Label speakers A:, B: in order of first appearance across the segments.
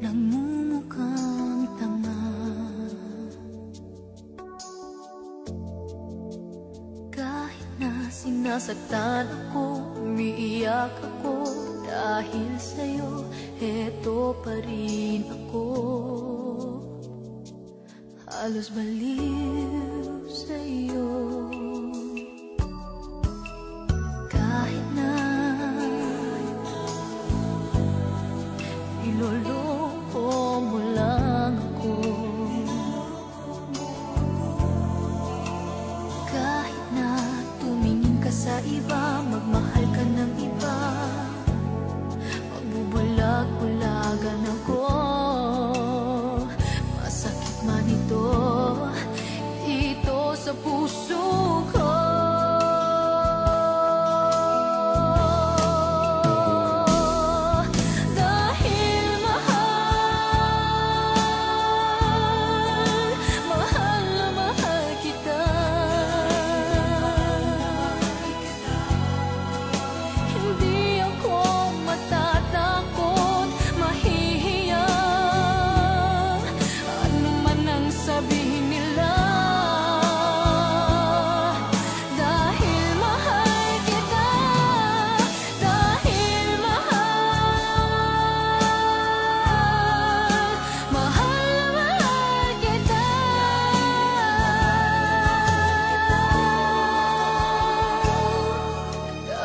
A: nagmumukhang tanga. Kahit na sinasaktan ako, umiiyak ako dahil sa'yo, eto pa rin ako. Halos baliw sa'yo. Kahit na niloloko mo lang ako, kahit na tumingin ka sa iba, magmahal ka ng iba, magbubulag-bulagan ako. Masakit man ito, ito sa puso ko.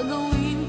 A: Gagawin